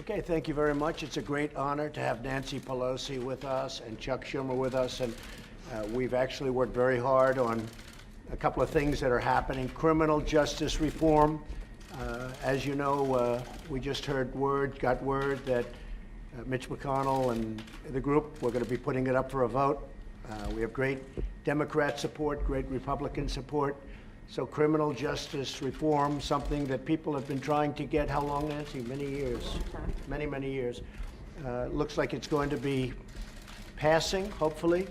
Okay, thank you very much. It's a great honor to have Nancy Pelosi with us and Chuck Schumer with us. And we've actually worked very hard on a couple of things that are happening. Criminal justice reform. As you know, we just got word that Mitch McConnell and the group, we're going to be putting it up for a vote. We have great Democrat support, great Republican support. So criminal justice reform, something that people have been trying to get, how long, Nancy? Many years. Many years. Looks like it's going to be passing, hopefully,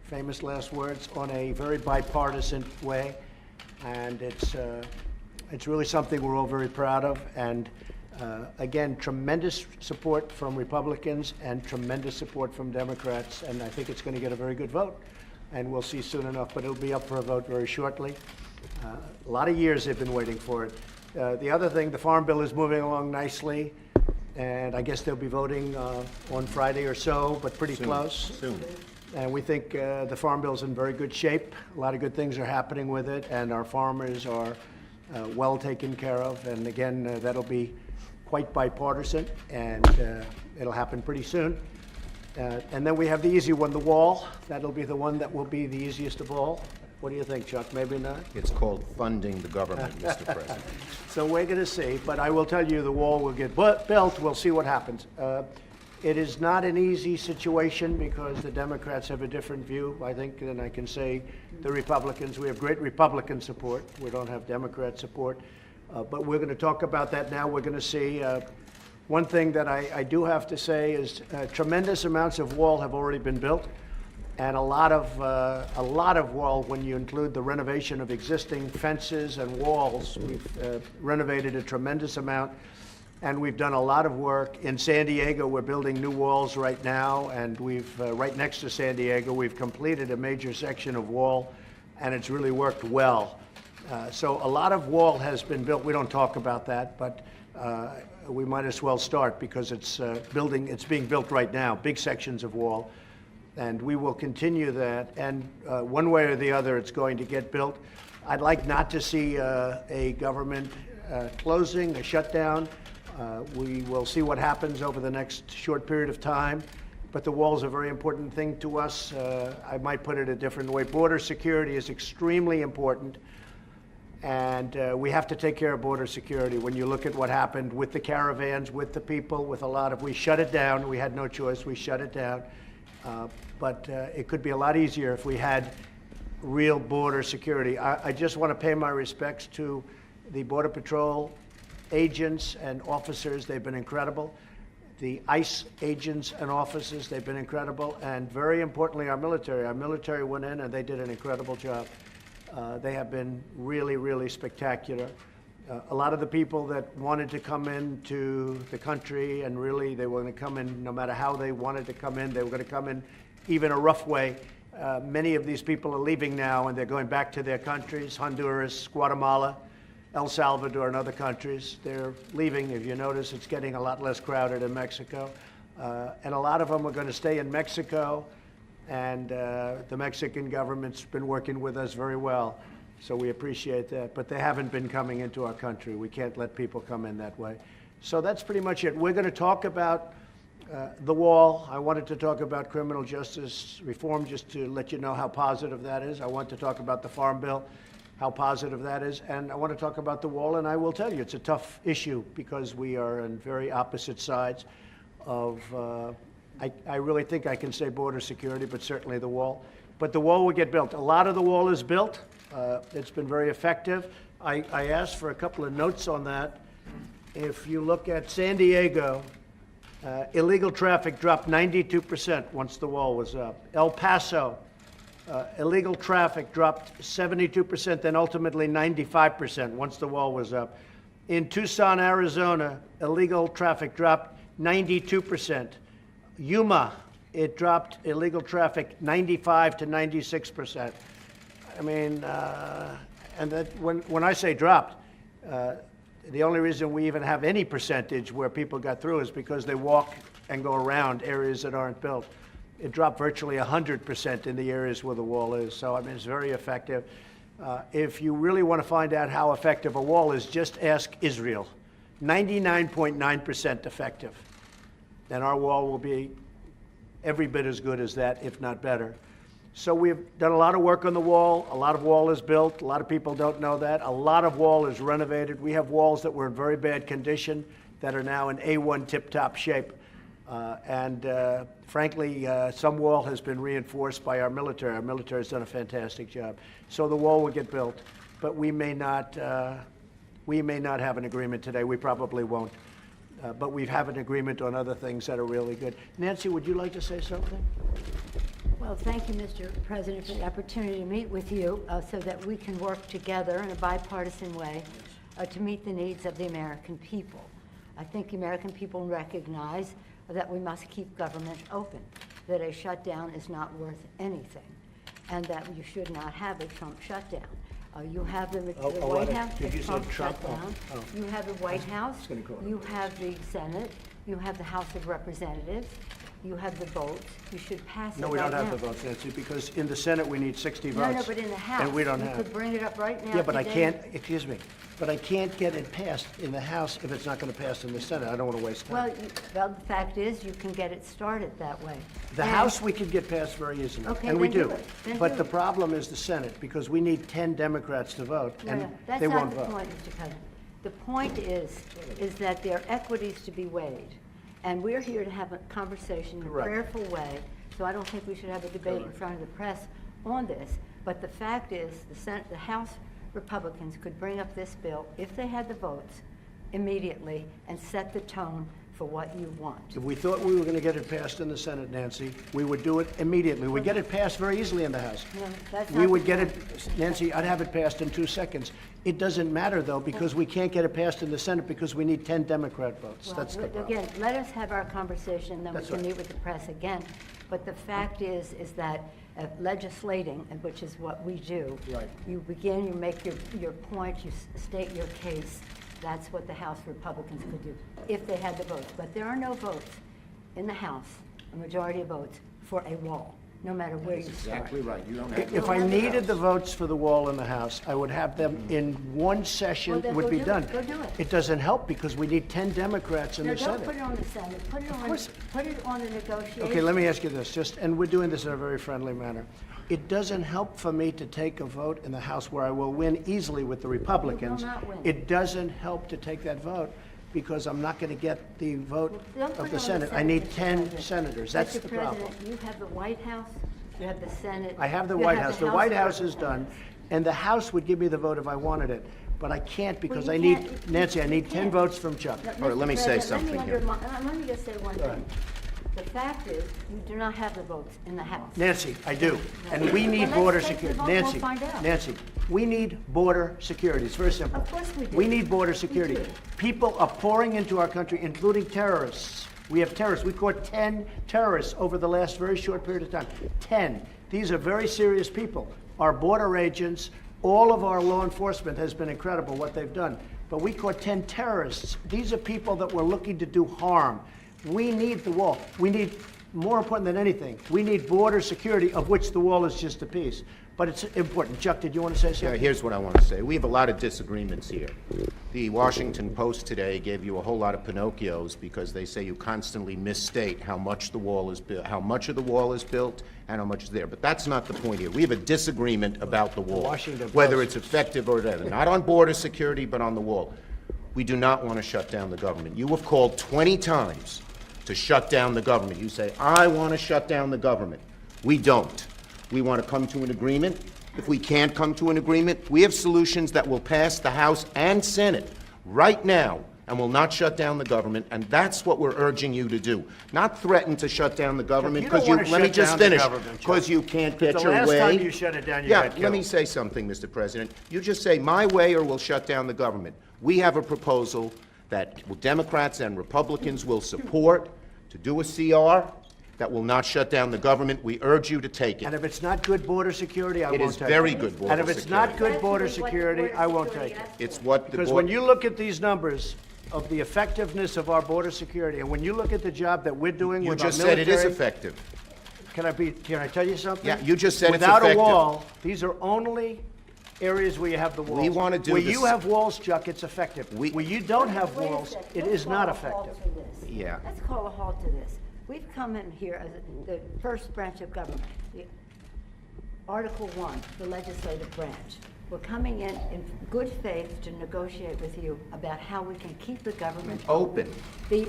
famous last words, on a very bipartisan way. And it's really something we're all very proud of. And again, tremendous support from Republicans and tremendous support from Democrats. And I think it's going to get a very good vote. And we'll see soon enough, but it'll be up for a vote very shortly. A lot of years they've been waiting for it. The other thing, the Farm Bill is moving along nicely, and I guess they'll be voting on Friday or so, but pretty close. Soon. And we think the Farm Bill's in very good shape. A lot of good things are happening with it, and our farmers are well taken care of. And again, that'll be quite bipartisan, and it'll happen pretty soon. And then we have the easy one, the wall. That'll be the one that will be the easiest of all. What do you think, Chuck? Maybe not? It's called funding the government, Mr. President. So we're going to see, but I will tell you the wall will get built. We'll see what happens. It is not an easy situation because the Democrats have a different view, I think, than I can say the Republicans. We have great Republican support. We don't have Democrat support. But we're going to talk about that now. We're going to see. One thing that I do have to say is tremendous amounts of wall have already been built. And a lot of wall, when you include the renovation of existing fences and walls, we've renovated a tremendous amount, and we've done a lot of work. In San Diego, we're building new walls right now, and we've, right next to San Diego, we've completed a major section of wall, and it's really worked well. So a lot of wall has been built. We don't talk about that, but we might as well start because it's being built right now, big sections of wall. And we will continue that, and one way or the other, it's going to get built. I'd like not to see a government closing, a shutdown. We will see what happens over the next short period of time, but the wall is a very important thing to us. I might put it a different way. Border security is extremely important, and we have to take care of border security. When you look at what happened with the caravans, with the people, with a lot of, we shut it down. We had no choice. We shut it down. But it could be a lot easier if we had real border security. I just want to pay my respects to the Border Patrol agents and officers. They've been incredible. The ICE agents and officers, they've been incredible. And very importantly, our military. Our military went in and they did an incredible job. They have been really, really spectacular. A lot of the people that wanted to come into the country, and really they were going to come in no matter how they wanted to come in, they were going to come in even a rough way. Many of these people are leaving now and they're going back to their countries, Honduras, Guatemala, El Salvador, and other countries. They're leaving. If you notice, it's getting a lot less crowded in Mexico. And a lot of them are going to stay in Mexico, and the Mexican government's been working with us very well. So we appreciate that, but they haven't been coming into our country. We can't let people come in that way. So that's pretty much it. We're going to talk about the wall. I wanted to talk about criminal justice reform just to let you know how positive that is. I want to talk about the Farm Bill, how positive that is. And I want to talk about the wall, and I will tell you, it's a tough issue because we are on very opposite sides of, I really think I can say border security, but certainly the wall. But the wall will get built. A lot of the wall is built. It's been very effective. I asked for a couple of notes on that. If you look at San Diego, illegal traffic dropped 92% once the wall was up. El Paso, illegal traffic dropped 72%, then ultimately 95% once the wall was up. In Tucson, Arizona, illegal traffic dropped 92%. Yuma, it dropped illegal traffic 95 to 96%. I mean, and that when I say dropped, the only reason we even have any percentage where people got through is because they walk and go around areas that aren't built. It dropped virtually 100% in the areas where the wall is. So, I mean, it's very effective. If you really want to find out how effective a wall is, just ask Israel. 99.9% effective. Then our wall will be every bit as good as that, if not better. So we've done a lot of work on the wall. A lot of wall is built. A lot of people don't know that. A lot of wall is renovated. We have walls that were in very bad condition that are now in A1 tip-top shape. Frankly, some wall has been reinforced by our military. Our military has done a fantastic job. So the wall will get built, but we may not have an agreement today. We probably won't. But we have an agreement on other things that are really good. Nancy, would you like to say something? Well, thank you, Mr. President, for the opportunity to meet with you so that we can work together in a bipartisan way to meet the needs of the American people. I think the American people recognize that we must keep government open, that a shutdown is not worth anything, and that you should not have a Trump shutdown. You have the White House, did you the say Trump Trump? shutdown. Oh. You have the White House. It's gonna go on. You have the Senate. You have the House of Representatives. You have the votes. You should pass it No, we right don't have now. the votes, Nancy, because in the Senate, we need 60 votes. No, but in the House. And we don't You have. could bring it up right now Yeah, but I today. can't, excuse me, but I can't get it passed in the House if it's not going to pass in the Senate. I don't want to waste Well, time. well, the fact is, you can get it started that way. The And- House, we could get passed very easily, Okay, and we then do. do it. Then But do the it. problem is the Senate, because we need 10 Democrats to vote, No, and no, that's they not won't the vote. point, Mr. President. The point is that there are equities to be weighed, and we're here to have a conversation in a Correct. prayerful way, so I don't think we should have a debate in front of the press on this. But the fact is, the House Republicans could bring up this bill, if they had the votes, immediately, and set the tone for what you want. If we thought we were going to get it passed in the Senate, Nancy, we would do it immediately. We'd get it passed very easily in the House. No, that's We not would the get point. it, Nancy, I'd have it passed in 2 seconds. It doesn't matter, though, because we can't get it passed in the Senate because we need 10 Democrat votes. Well, That's the problem. again, let us have our conversation, then we That's can right. meet with the press again. But the fact is that legislating, and which is what we do. Right. You begin, you make your point, you state your case. That's what the House Republicans could do, if they had the votes. But there are no votes in the House, a majority of votes, for a wall, no matter where you start. Exactly right. You don't have. If I needed the votes for the wall in the House, I would have them in one session, Well, then would go be do it. done. Go do it. It doesn't help because we need 10 Democrats in No, the don't Senate. put it on the Senate, put it on the negotiation. Okay, let me ask you this, and we're doing this in a very friendly manner. It doesn't help for me to take a vote in the House where I will win easily with the Republicans. not win. It doesn't help to take that vote because I'm not going to get the vote Don't put of it the on Senate. I Senate, need Mr. 10 President. senators. That's Mr. the problem. President, you have the White House, you have the Senate. I have the you White House. The White of House is done, Representatives. and the House would give me the vote if I wanted it. But I can't because you I need, can't- Nancy, I you need 10 can't. votes from Chuck. No, All right, let me Mr. say President, something here. Let me just say one thing. The fact is, you do not have the votes in the House. Nancy, I do. And we need Well, let's border take the security. vote, we'll Nancy, find out. Nancy, we need border security. It's very simple. Of course we do. We need border We security. do. People are pouring into our country, including terrorists. We have terrorists. We caught 10 terrorists over the last very short period of time. 10. These are very serious people. Our border agents, all of our law enforcement has been incredible what they've done. But we caught 10 terrorists. These are people that were looking to do harm. We need the wall. We need, more important than anything, we need border security, of which the wall is just a piece. But it's important. Chuck, did you want to say Yeah, something? here's what I want to say. We have a lot of disagreements here. The Washington Post today gave you a whole lot of Pinocchios because they say you constantly misstate how much the wall is built, how much of the wall is built, and how much is there. But that's not the point here. We have a disagreement about the wall, Washington whether Post. it's effective or not. Not on border security, but on the wall. We do not want to shut down the government. You have called 20 times to shut down the government. You say, I want to shut down the government. We don't. We want to come to an agreement. If we can't come to an agreement, we have solutions that will pass the House and Senate right now and will not shut down the government, and that's what we're urging you to do. Not threaten to shut down the government, you don't because you, wanna let me shut just down the finish, government, Chuck. because you can't get The your last way. time you shut it down, you Yeah, got let me killed. say something, Mr. President. You just say, my way or we'll shut down the government. We have a proposal that Democrats and Republicans will support to do a CR that will not shut down the government. We urge you to take And it. if it's not good border security, I It won't is take it. very good border And if it's not security. good border That's what the security, border I won't security take it. asks for. It's what the Because board... when you look at these numbers of the effectiveness of our border security, and when you look at the job that we're doing You with our just said it is military- effective. Can I tell you something? Yeah, you just said it's Without a effective. wall, these are only areas where you have the walls. We wanna do Where this- you have walls, Chuck, it's effective. We- Where you don't have Wait a walls, second. it Let's is not call a halt effective. to this. Yeah. Let's call a halt to this. We've come in here as the first branch of government, Article 1, the legislative branch. We're coming in good faith to negotiate with you about how we can keep the government Open. We're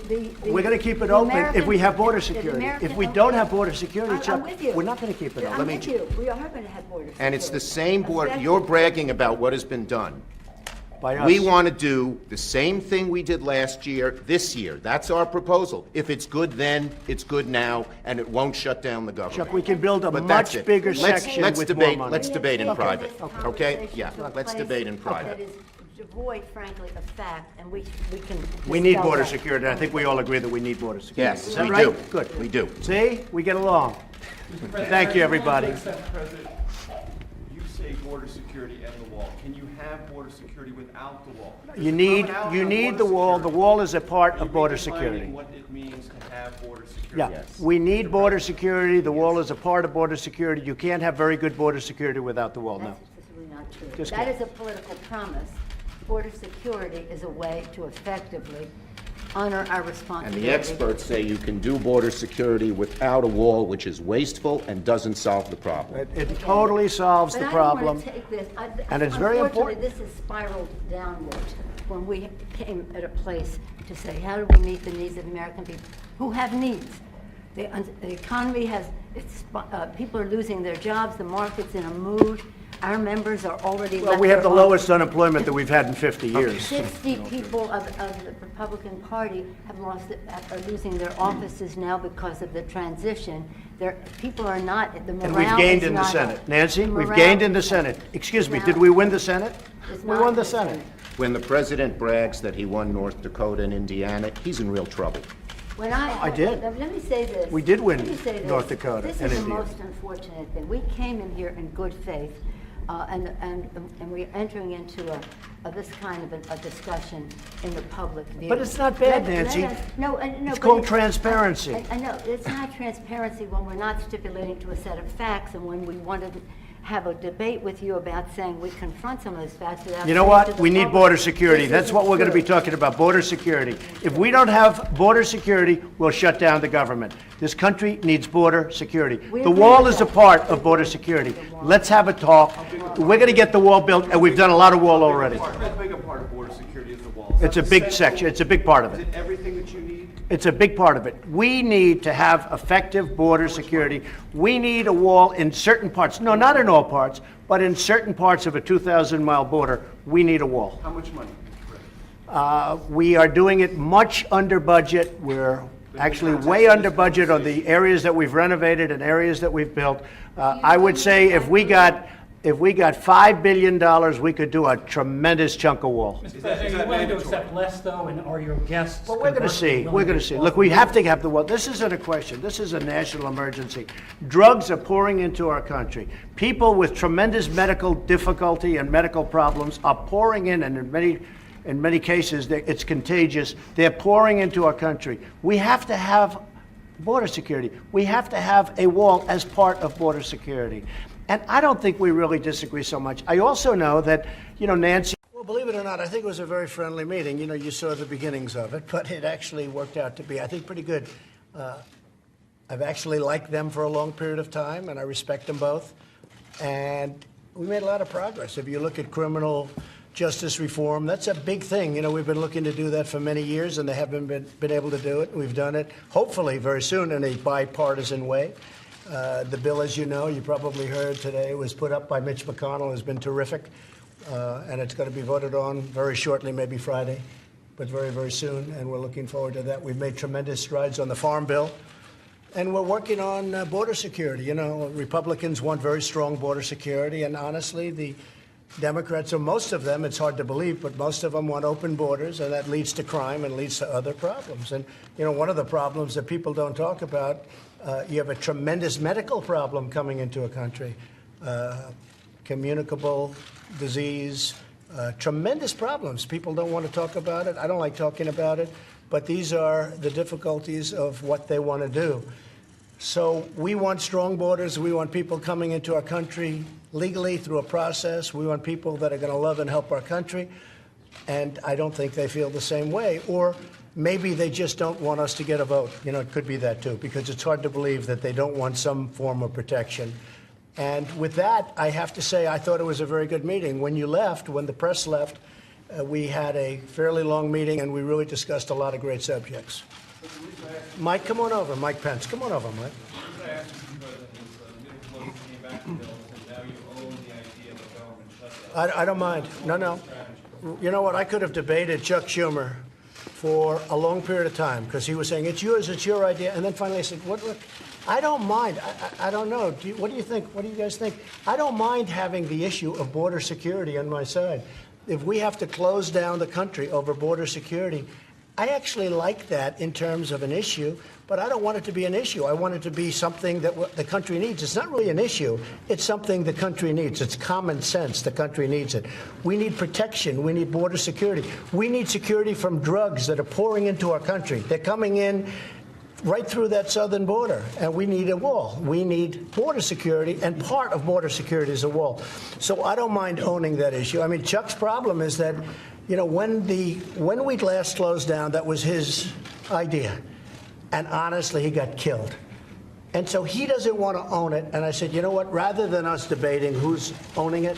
going to keep it open if we have border security. If we don't have border security, I'm Chuck, with you. we're not going to keep it I'm open. with you. We are going to have border security. And it's the same border, you're bragging about what has been done. By us. We want to do the same thing we did last year, this year. That's our proposal. If it's good then, it's good now, and it won't shut down the government. Chuck, we can build a But that's much it. bigger Let's- section let's with debate- more money. let's debate in private, okay? Conversation Yeah, to a let's place debate in private. That is devoid, frankly, of fact, and we can. We need dispel border that. security. I think we all agree that we need border security. Yes, Is that we right? do. Good. We do. See, we get along. Thank you, everybody. Mr. President, you say border security and the wall. Can you have border security without the wall? You need the wall. The wall is a part Are you of border redefining security. what it means to have border security? Yeah, we need border security. The wall is a part of border security. You can't have very good border security without the wall, no. That's just really not true. Just That kidding. is a political promise. Border security is a way to effectively honor our And responsibility. the experts say you can do border security without a wall, which is wasteful and doesn't solve the problem. It totally solves the But I don't problem. want to take this, And it's very important. Unfortunately, this has spiraled downward when we came at a place to say, how do we meet the needs of the American people who have needs? The economy has, people are losing their jobs, the market's in a mood, our members are already Well, left we have the their lowest unemployment that we've had in 50 years. 60 people of the Republican Party are losing their offices now because of the transition. People are not, the morale And we've gained is in the not- Senate. Nancy, the we've morale gained in the is- Senate. Excuse me, now- did we win the Senate? is We not won in the Senate. When the president brags that he won North Dakota and Indiana, he's in real trouble. When I did. Let me say this. We did win Let me say this. North Dakota This and is the Indiana. most unfortunate thing. We came in here in good faith, and we're entering into this kind of a discussion in the public view. But it's not bad, Nancy. No. It's but called transparency. I know, it's not transparency when we're not stipulating to a set of facts, and when we want to have a debate with you about saying we confront some of those facts without. You know saying what? to the We need public, border security. this That's isn't what we're going to be true. talking about, border security. If we don't have border security, we'll shut down the government. This country needs border security. We The agree wall with is a that. part of border security. Let's have a talk. We're going to get the wall built, and we've done a lot of wall already. How big a part of border security is the wall? Is It's a that big essential? section. It's a big part of Is it. it everything that you need? It's a big part of it. We need to have effective border security. We need a wall in certain parts. No, not in all parts, but in certain parts of a 2,000-mile border, we need a wall. How much money? We are doing it much under budget. We're actually way under budget on the areas that we've renovated and areas that we've built. I would say if we got $5 billion, we could do a tremendous chunk of wall. Mr. President, are you willing to accept less, though, and are your guests? Well, we're going to see. conversely We're going to see. Look, we have to have the wall. This isn't a question. This is a national emergency. Drugs are pouring into our country. People with tremendous medical difficulty and medical problems are pouring in, and in many cases, it's contagious. They're pouring into our country. We have to have border security. We have to have a wall as part of border security. And I don't think we really disagree so much. I also know that, Nancy. Well, believe it or not, I think it was a very friendly meeting. You saw the beginnings of it, but it actually worked out to be, I think, pretty good. I've actually liked them for a long period of time, and I respect them both. And we made a lot of progress. If you look at criminal justice reform, that's a big thing. We've been looking to do that for many years, and they haven't been able to do it. We've done it, hopefully, very soon in a bipartisan way. The bill, as you know, you probably heard today, was put up by Mitch McConnell, has been terrific, and it's going to be voted on very shortly, maybe Friday, but very, very soon, and we're looking forward to that. We've made tremendous strides on the Farm Bill, and we're working on border security. Republicans want very strong border security, and honestly, the Democrats, or most of them, it's hard to believe, but most of them want open borders, and that leads to crime and leads to other problems. And, one of the problems that people don't talk about, you have a tremendous medical problem coming into a country. Communicable disease, tremendous problems. People don't want to talk about it. I don't like talking about it, but these are the difficulties of what they want to do. So we want strong borders. We want people coming into our country legally through a process. We want people that are going to love and help our country. And I don't think they feel the same way. Or maybe they just don't want us to get a vote. You know, it could be that, too, because it's hard to believe that they don't want some form of protection. And with that, I have to say I thought it was a very good meeting. When you left, when the press left, we had a fairly long meeting, and we really discussed a lot of great subjects. Mike, come on over. Mike Pence, come on over, Mike. I asked you, President, Pelosi came back to Bill and now you own the idea of a government shutdown. I don't mind. No. You know what? I could have debated Chuck Schumer for a long period of time because he was saying, it's yours, it's your idea. And then finally I said, look, I don't mind. I don't know. What do you think? What do you guys think? I don't mind having the issue of border security on my side. If we have to close down the country over border security, I actually like that in terms of an issue, but I don't want it to be an issue. I want it to be something that the country needs. It's not really an issue. It's something the country needs. It's common sense. The country needs it. We need protection. We need border security. We need security from drugs that are pouring into our country. They're coming in right through that southern border, and we need a wall. We need border security, and part of border security is a wall. So I don't mind owning that issue. I mean, Chuck's problem is that, you know, when we last closed down, that was his idea. And honestly, he got killed. And so he doesn't want to own it. And I said, you know what, rather than us debating who's owning it,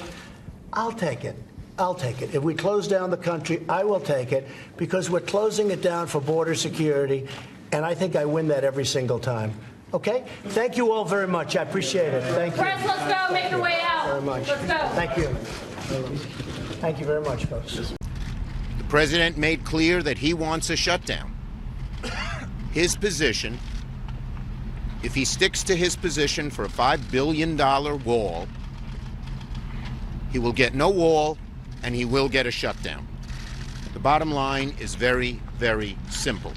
I'll take it. I'll take it. If we close down the country, I will take it because we're closing it down for border security. And I think I win that every single time. Okay? Thank you all very much. I appreciate it. Thank you. Press, let's go. Make your way out. Very much. Let's go. Thank you. Thank you very much, folks. The president made clear that he wants a shutdown. His position, if he sticks to his position for a $5 billion wall, he will get no wall and he will get a shutdown. The bottom line is very, very simple.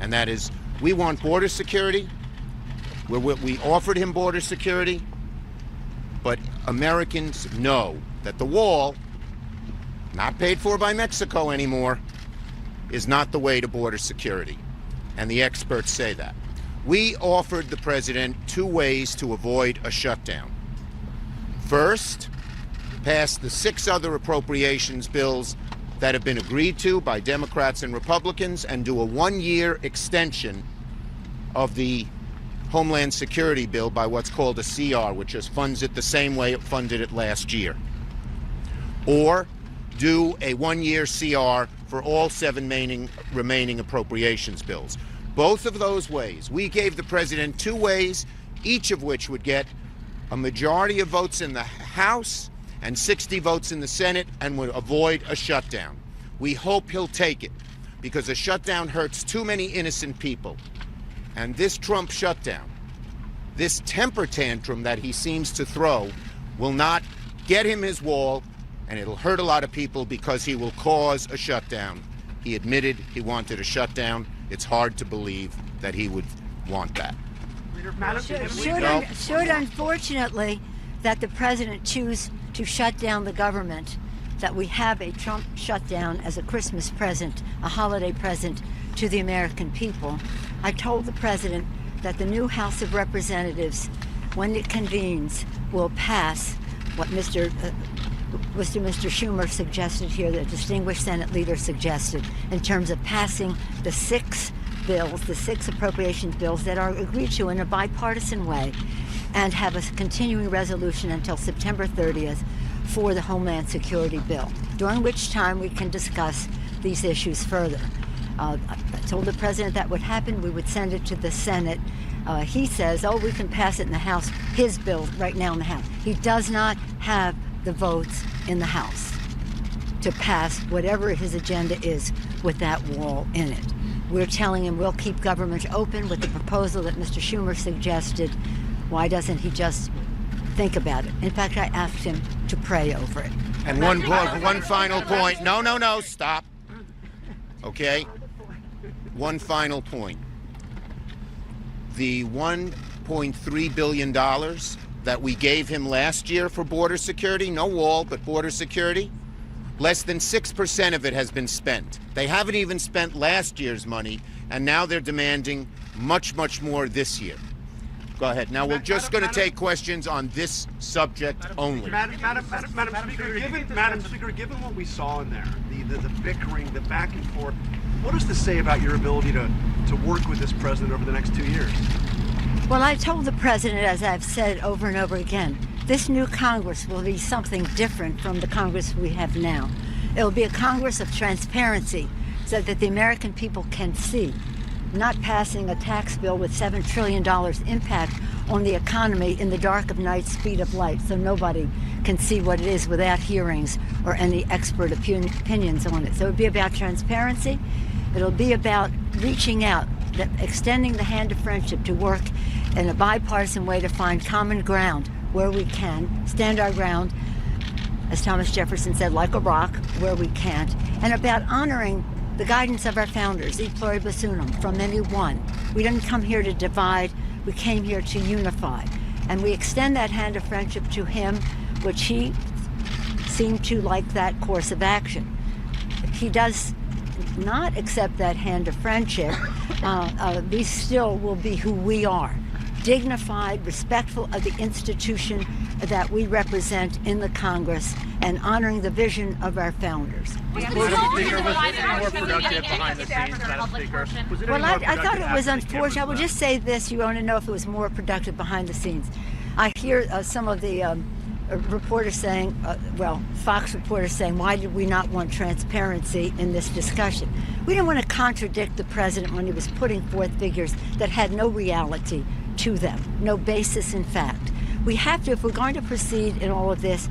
And that is, we want border security. We offered him border security, but Americans know that the wall, not paid for by Mexico anymore, is not the way to border security. And the experts say that. We offered the president two ways to avoid a shutdown. First, pass the 6 other appropriations bills that have been agreed to by Democrats and Republicans and do a 1-year extension of the Homeland Security bill by what's called a CR, which just funds it the same way it funded it last year. Or do a 1-year CR for all 7 remaining appropriations bills. Both of those ways, we gave the president 2 ways, each of which would get a majority of votes in the House and 60 votes in the Senate and would avoid a shutdown. We hope he'll take it because a shutdown hurts too many innocent people. And this Trump shutdown, this temper tantrum that he seems to throw, will not get him his wall, and it'll hurt a lot of people because he will cause a shutdown. He admitted he wanted a shutdown. It's hard to believe that he would want that. Should unfortunately that the president choose to shut down the government, that we have a Trump shutdown as a Christmas present, a holiday present to the American people. I told the president that the new House of Representatives, when it convenes, will pass what Mr. Schumer suggested here, the distinguished Senate leader suggested, in terms of passing the 6 bills, the 6 appropriations bills that are agreed to in a bipartisan way, and have a continuing resolution until September 30th for the Homeland Security bill, during which time we can discuss these issues further. I told the president that would happen. We would send it to the Senate. He says, oh, we can pass it in the House, his bill right now in the House. He does not have the votes in the House to pass whatever his agenda is with that wall in it. We're telling him we'll keep government open with the proposal that Mr. Schumer suggested. Why doesn't he just think about it? In fact, I asked him to pray over it. And one final point. No, stop. Okay? One final point. The $1.3 billion that we gave him last year for border security, no wall, but border security, less than 6% of it has been spent. They haven't even spent last year's money, and now they're demanding much, much more this year. Go ahead. Now, we're just going to take questions on this subject only. Madam Speaker, given what we saw in there, the bickering, the back and forth, what does this say about your ability to work with this president over the next 2 years? Well, I told the president, as I've said over and over again, this new Congress will be something different from the Congress we have now. It will be a Congress of transparency so that the American people can see, not passing a tax bill with $7 trillion impact on the economy in the dark of night, speed of light, so nobody can see what it is without hearings or any expert opinions on it. So it'll be about transparency. It'll be about reaching out, extending the hand of friendship to work in a bipartisan way to find common ground where we can, stand our ground, as Thomas Jefferson said, like a rock, where we can't, and about honoring the guidance of our founders, e pluribus unum, from any one. We didn't come here to divide, we came here to unify. And we extend that hand of friendship to him, which he seemed to like that course of action. If he does not accept that hand of friendship, we still will be who we are. Dignified, respectful of the institution that we represent in the Congress, and honoring the vision of our founders. Well, I thought it was unfortunate. I will just say this, you want to know if it was more productive behind the scenes. I hear some of the reporters saying, Fox reporters saying, why did we not want transparency in this discussion? We didn't want to contradict the president when he was putting forth figures that had no reality to them, no basis in fact. We have to, if we're going to proceed in all of this,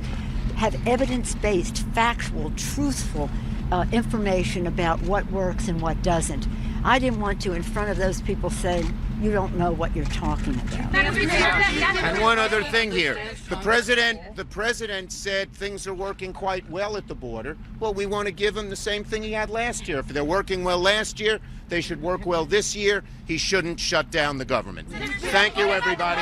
have evidence-based, factual, truthful information about what works and what doesn't. I didn't want to, in front of those people, say, you don't know what you're talking about. And one other thing here. The president said things are working quite well at the border. Well, we want to give him the same thing he had last year. If they're working well last year, they should work well this year. He shouldn't shut down the government. Thank you, everybody.